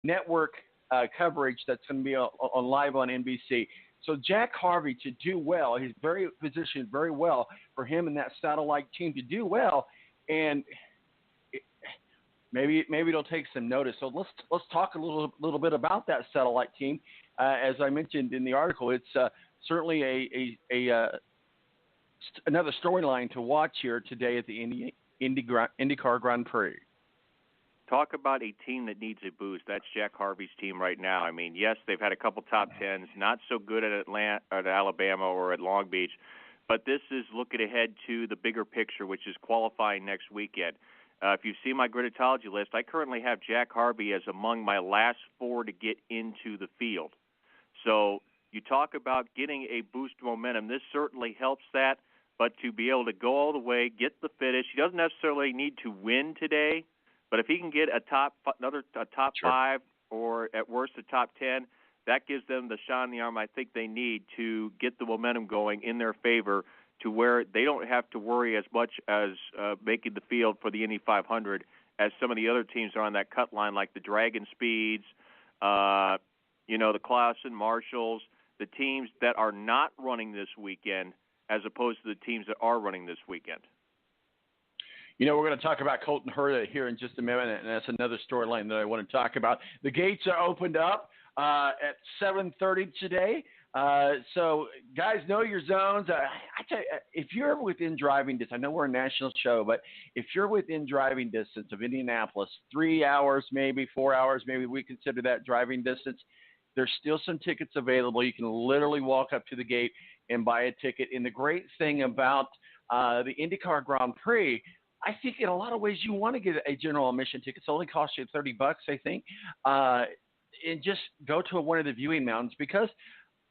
network coverage that's going to be on live on NBC. So Jack Harvey to do well, he's very positioned very well for him and that satellite team to do well, and maybe it'll take some notice. So let's talk a little bit about that satellite team. As I mentioned in the article, it's certainly another storyline to watch here today at the IndyCar Grand Prix. Talk about a team that needs a boost. That's Jack Harvey's team right now. I mean, yes, they've had a couple top tens, not so good at Alabama or at Long Beach, but this is looking ahead to the bigger picture, which is qualifying next weekend. If you see my griditology list, I currently have Jack Harvey as among my last 4 to get into the field. So you talk about getting a boost of momentum. This certainly helps that, but to be able to go all the way, get the finish, he doesn't necessarily need to win today. But if he can get a top Sure. 5 or at worst a top 10, that gives them the shot in the arm I think they need to get the momentum going in their favor to where they don't have to worry as much as making the field for the Indy 500 as some of the other teams are on that cut line, like the Dragon Speeds, the Clausen Marshalls, the teams that are not running this weekend as opposed to the teams that are running this weekend. We're going to talk about Colton Herta here in just a minute, and that's another storyline that I want to talk about. The gates are opened up at 7:30 today. So, guys, know your zones. I tell you, if you're within driving distance, I know we're a national show, but if you're within driving distance of Indianapolis, 3 hours, maybe 4 hours, maybe we consider that driving distance, there's still some tickets available. You can literally walk up to the gate and buy a ticket. And the great thing about the IndyCar Grand Prix, I think in a lot of ways you want to get a general admission ticket. It only costs you $30, I think. And just go to one of the viewing mountains because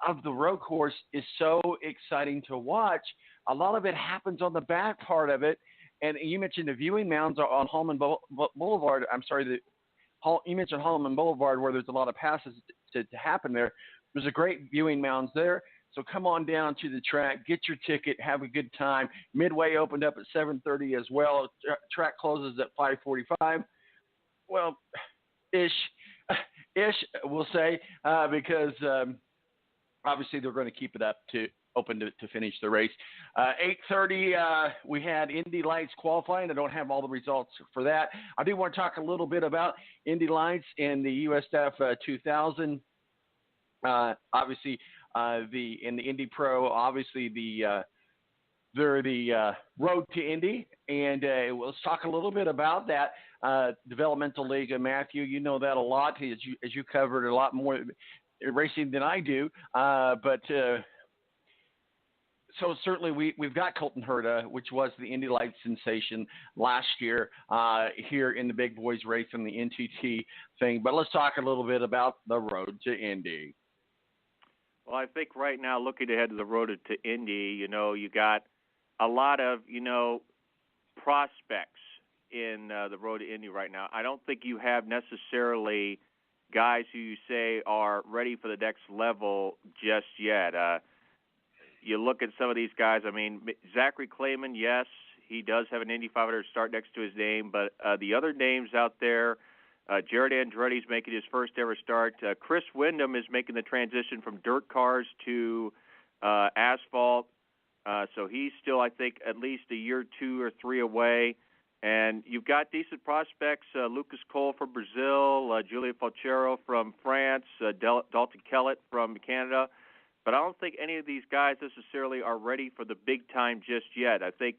of the road course is so exciting to watch. A lot of it happens on the back part of it. And you mentioned the viewing mountains are on Holman Boulevard. You mentioned Holman Boulevard where there's a lot of passes to happen there. There's a great viewing mounds there. So come on down to the track, get your ticket, have a good time. Midway opened up at 7:30 as well. Track closes at 5:45. Well, ish, we'll say, because obviously they're going to keep it up to open to finish the race. 8:30, we had Indy Lights qualifying. I don't have all the results for that. I do want to talk a little bit about Indy Lights and the USF 2000. Obviously, in the Indy Pro, obviously they're the road to Indy, and let's talk a little bit about that developmental league. And Matthew, you know that a lot as you covered a lot more racing than I do, but. So certainly we've got Colton Herta, which was the Indy Lights sensation last year here in the Big Boys race in the NTT thing. But let's talk a little bit about the road to Indy. Well, I think right now, looking ahead to the road to Indy, you got a lot of, prospects in the road to Indy right now. I don't think you have necessarily guys who you say are ready for the next level just yet. You look at some of these guys. I mean, Zachary Clayman, yes, he does have an Indy 500 start next to his name, but the other names out there, Jared Andretti's making his first ever start. Chris Windham is making the transition from dirt cars to asphalt. So he's still, I think, at least a year, 2 or 3 away. And you've got decent prospects, Lucas Cole from Brazil, Julia Falchero from France, Dalton Kellett from Canada. But I don't think any of these guys necessarily are ready for the big time just yet. I think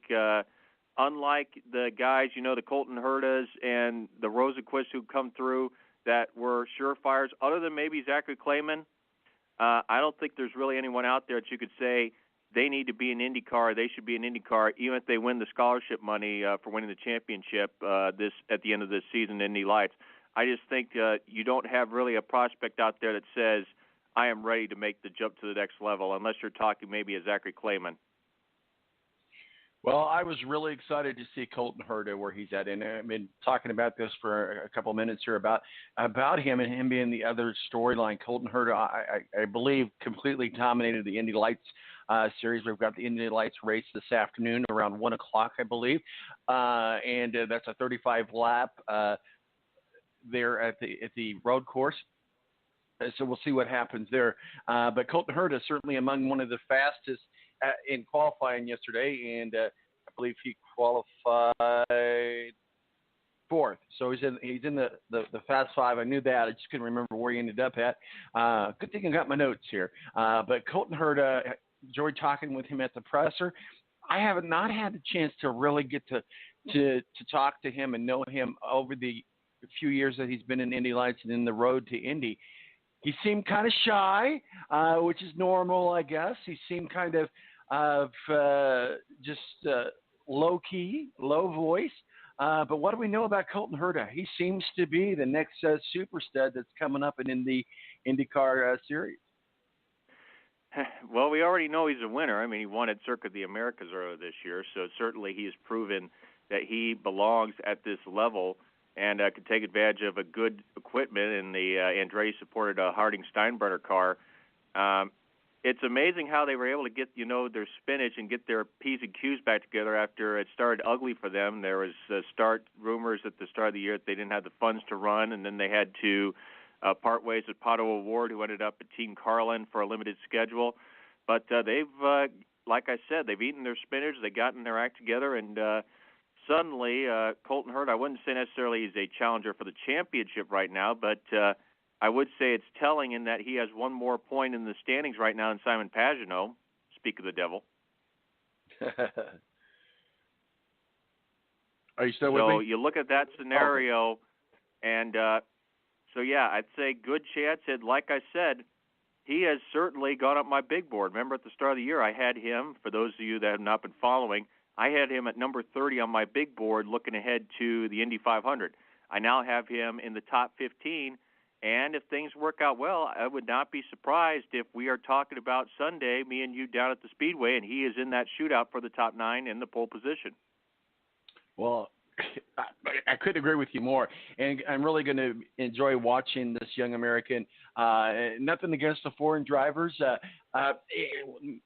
unlike the guys, the Colton Hertas and the Rosenquist who come through that were surefires, other than maybe Zachary Clayman, I don't think there's really anyone out there that you could say they need to be an IndyCar, they should be an IndyCar, even if they win the scholarship money for winning the championship at the end of this season in Indy Lights. I just think you don't have really a prospect out there that says, I am ready to make the jump to the next level, unless you're talking maybe a Zachary Clayman. Well, I was really excited to see Colton Herta where he's at, and I've been talking about this for a couple of minutes here about him and him being the other storyline. Colton Herta, I believe, completely dominated the Indy Lights series. We've got the Indy Lights race this afternoon around 1 o'clock, I believe, and that's a 35 lap. there at the road course. So we'll see what happens there. But Colton Herta certainly among one of the fastest in qualifying yesterday, and I believe he qualified fourth. So he's in the Fast Five. I knew that. I just couldn't remember where he ended up at. Good thing I got my notes here. But Colton Herta, enjoyed talking with him at the presser. I have not had the chance to really get to talk to him and know him over the few years that he's been in Indy Lights and in the road to Indy. He seemed kind of shy, which is normal, I guess. He seemed kind of just low-key, low voice. But what do we know about Colton Herta? He seems to be the next super stud that's coming up in the IndyCar series. Well, we already know he's a winner. I mean, he won at Circuit of the Americas earlier this year, so certainly he has proven that he belongs at this level and could take advantage of a good equipment in the Andretti-supported Harding-Steinbrenner car. It's amazing how they were able to get, their spinach and get their P's and Q's back together after it started ugly for them. There was rumors at the start of the year that they didn't have the funds to run, and then they had to part ways with Pato O'Ward, who ended up at Team Carlin for a limited schedule. But they've, like I said, they've eaten their spinach, they've gotten their act together, and suddenly Colton Herta, I wouldn't say necessarily he's a challenger for the championship right now, but I would say it's telling in that he has one more point in the standings right now than Simon Pagenaud. Speak of the devil. Are you still with me? So you look at that scenario, and so yeah, I'd say good chance. And like I said, he has certainly gone up my big board. Remember at the start of the year, I had him, for those of you that have not been following, I had him at number 30 on my big board looking ahead to the Indy 500. I now have him in the top 15, and if things work out well, I would not be surprised if we are talking about Sunday, me and you down at the Speedway, and he is in that shootout for the top 9 in the pole position. Well, I couldn't agree with you more, and I'm really going to enjoy watching this young American. Nothing against the foreign drivers.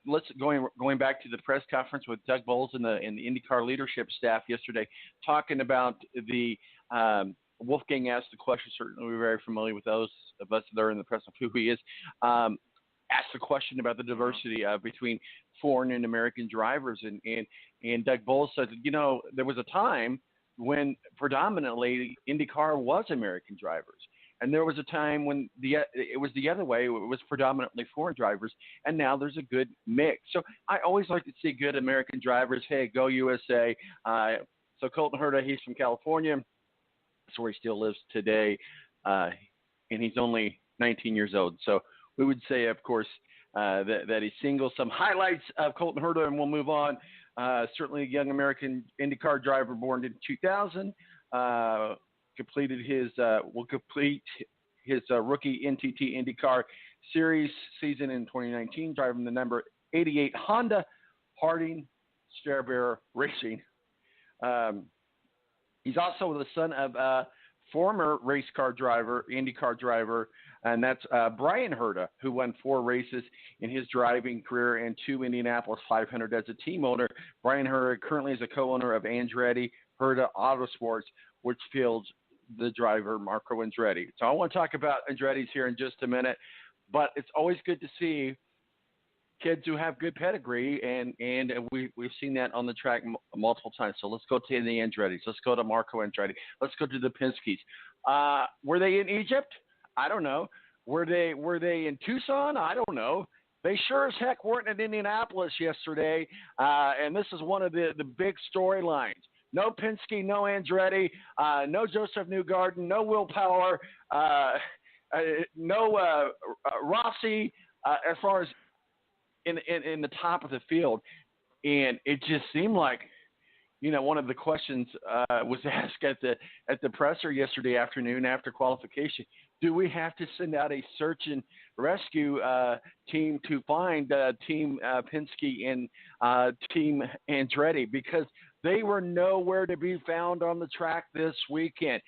Let's going back to the press conference with Doug Bowles and the IndyCar leadership staff yesterday, talking about the Wolfgang asked the question. Certainly, we're very familiar with those of us that are in the press of who he is. Asked the question about the diversity between foreign and American drivers, and Doug Bowles said, there was a time when predominantly IndyCar was American drivers. And there was a time when it was the other way. It was predominantly foreign drivers, and now there's a good mix. So I always like to see good American drivers. Hey, go USA. So Colton Herta, he's from California. That's where he still lives today, and he's only 19 years old. So we would say, of course, that he's single. Some highlights of Colton Herta, and we'll move on. Certainly a young American IndyCar driver born in 2000. Will complete his rookie NTT IndyCar Series season in 2019, driving the number 88 Honda Harding Steinbrenner Racing. He's also the son of former race car driver, IndyCar driver, and that's Brian Herta, who won 4 races in his driving career and 2 Indianapolis 500 as a team owner. Brian Herta currently is a co-owner of Andretti Herta Autosports, which fields the driver Marco Andretti. So I want to talk about Andretti's here in just a minute, but it's always good to see kids who have good pedigree, and we've seen that on the track multiple times. So let's go to the Andretti's. Let's go to Marco Andretti. Let's go to the Penske's. Were they in Egypt? I don't know. Were they in Tucson? I don't know. They sure as heck weren't in Indianapolis yesterday, and this is one of the big storylines. No Penske, no Andretti, no Joseph Newgarden, no Will Power, no Rossi, as far as in the top of the field. And it just seemed like, one of the questions was asked at the presser yesterday afternoon after qualification. Do we have to send out a search and rescue team to find Team Penske and Team Andretti, because they were nowhere to be found on the track this weekend?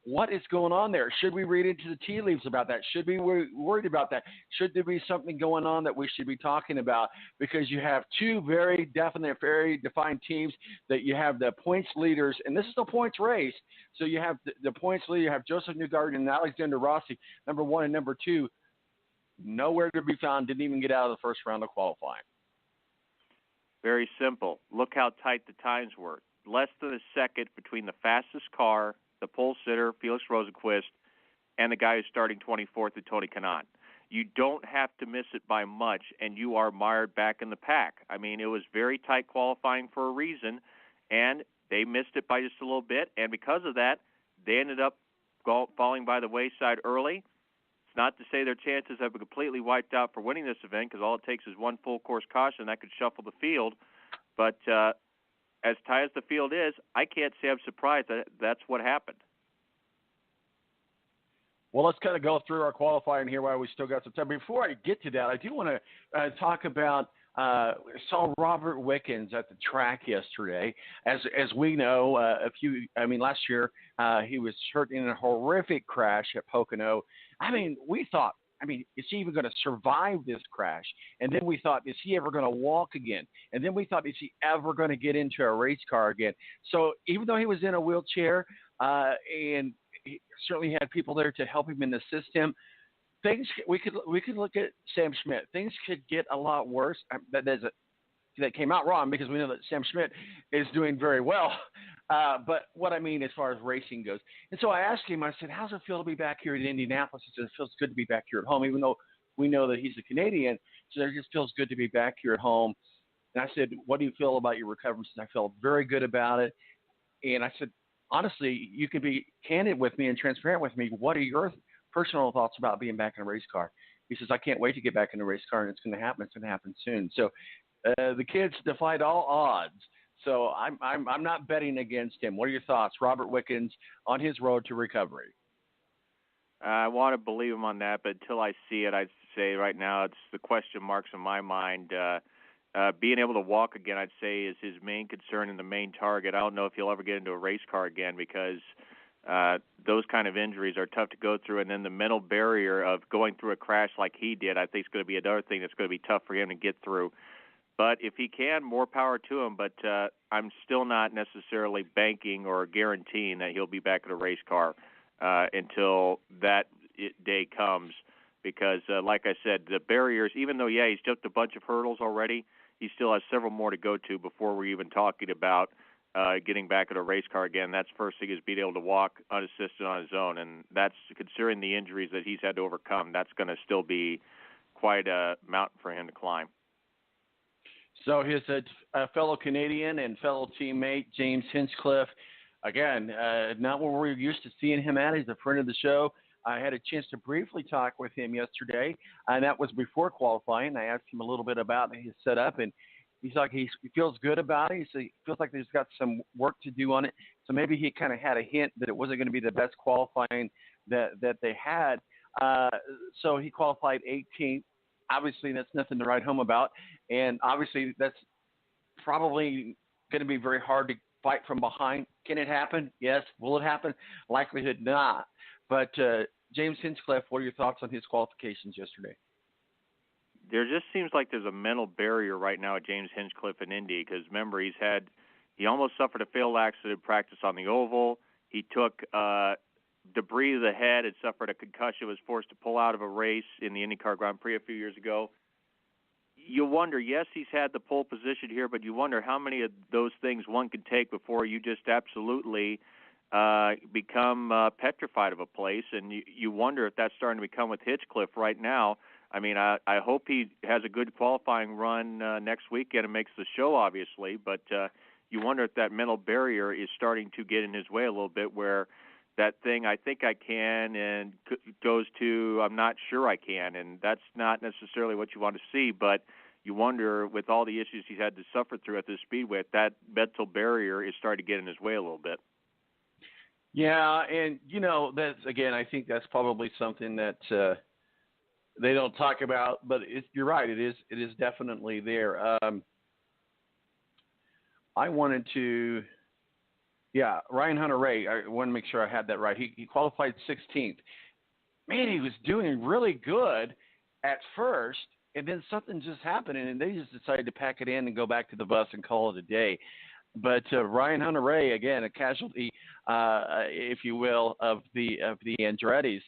What is going on there? Should we read into the tea leaves about that? Should we be worried about that? Should there be something going on that we should be talking about? Because you have two very definite, very defined teams that you have the points leaders, and this is a points race. So you have the points leader, you have Joseph Newgarden and Alexander Rossi, number one and number two, nowhere to be found, didn't even get out of the first round of qualifying. Very simple. Look how tight the times were. Less than a second between the fastest car, the pole sitter, Felix Rosenqvist, and the guy who's starting 24th, Tony Kanaan. You don't have to miss it by much, and you are mired back in the pack. I mean, it was very tight qualifying for a reason, and they missed it by just a little bit, and because of that, they ended up falling by the wayside early. It's not to say their chances have been completely wiped out for winning this event, because all it takes is one full course caution that could shuffle the field, but as tight as the field is, I can't say I'm surprised that that's what happened. Well, let's kind of go through our qualifying here while we still got some time. Before I get to that, I do want to talk about saw Robert Wickens at the track yesterday. As we know, last year he was hurt in a horrific crash at Pocono. I mean, we thought, is he even going to survive this crash? And then we thought, is he ever going to walk again? And then we thought, is he ever going to get into a race car again? So even though he was in a wheelchair and he certainly had people there to help him and assist him, we could look at Sam Schmidt. Things could get a lot worse. That came out wrong because we know that Sam Schmidt is doing very well. But what I mean as far as racing goes. And so I asked him, I said, how's it feel to be back here in Indianapolis? He said, it feels good to be back here at home, even though we know that he's a Canadian. So it just feels good to be back here at home. And I said, what do you feel about your recovery? He said, I felt very good about it. And I said, honestly, you can be candid with me and transparent with me. What are your personal thoughts about being back in a race car? He says, I can't wait to get back in a race car, and it's going to happen. It's going to happen soon. So the kids defied all odds. So I'm not betting against him. What are your thoughts, Robert Wickens, on his road to recovery? I want to believe him on that, but until I see it, I'd say right now it's the question marks in my mind. Being able to walk again, I'd say, is his main concern and the main target. I don't know if he'll ever get into a race car again because those kind of injuries are tough to go through. And then the mental barrier of going through a crash like he did, I think is going to be another thing that's going to be tough for him to get through. But if he can, more power to him. But I'm still not necessarily banking or guaranteeing that he'll be back in a race car until that day comes. Because, like I said, the barriers, even though, he's jumped a bunch of hurdles already, he still has several more to go to before we're even talking about getting back in a race car again. That's first thing, is being able to walk unassisted on his own. And that's, considering the injuries that he's had to overcome, that's going to still be quite a mountain for him to climb. So his fellow Canadian and fellow teammate, James Hinchcliffe, again, not where we're used to seeing him at. He's a friend of the show. I had a chance to briefly talk with him yesterday, and that was before qualifying. I asked him a little bit about his setup, and he's like he feels good about it. He feels like he's got some work to do on it. So maybe he kind of had a hint that it wasn't going to be the best qualifying that they had. So he qualified 18th. Obviously, that's nothing to write home about. And obviously, that's probably going to be very hard to fight from behind. Can it happen? Yes. Will it happen? Likelihood not. But James Hinchcliffe, what are your thoughts on his qualifications yesterday? There just seems like there's a mental barrier right now at James Hinchcliffe in Indy because, remember, he almost suffered a failed accident in practice on the oval. He took debris to the head and suffered a concussion, was forced to pull out of a race in the IndyCar Grand Prix a few years ago. You wonder, yes, he's had the pole position here, but you wonder how many of those things one can take before you just absolutely become petrified of a place. And you wonder if that's starting to become with Hinchcliffe right now. I mean, I hope he has a good qualifying run next weekend and makes the show, obviously, but you wonder if that mental barrier is starting to get in his way a little bit, where that thing, I think I can, and goes to I'm not sure I can, and that's not necessarily what you want to see, but you wonder, with all the issues he's had to suffer through at this Speedway, that mental barrier is starting to get in his way a little bit. Yeah, and, that's, again, I think that's probably something that they don't talk about, but you're right, it is definitely there. I wanted to Yeah, Ryan Hunter-Reay. I want to make sure I had that right. He qualified 16th. Man, he was doing really good at first, and then something just happened, and they just decided to pack it in and go back to the bus and call it a day. But Ryan Hunter-Reay, again, a casualty, if you will, of the Andretti's.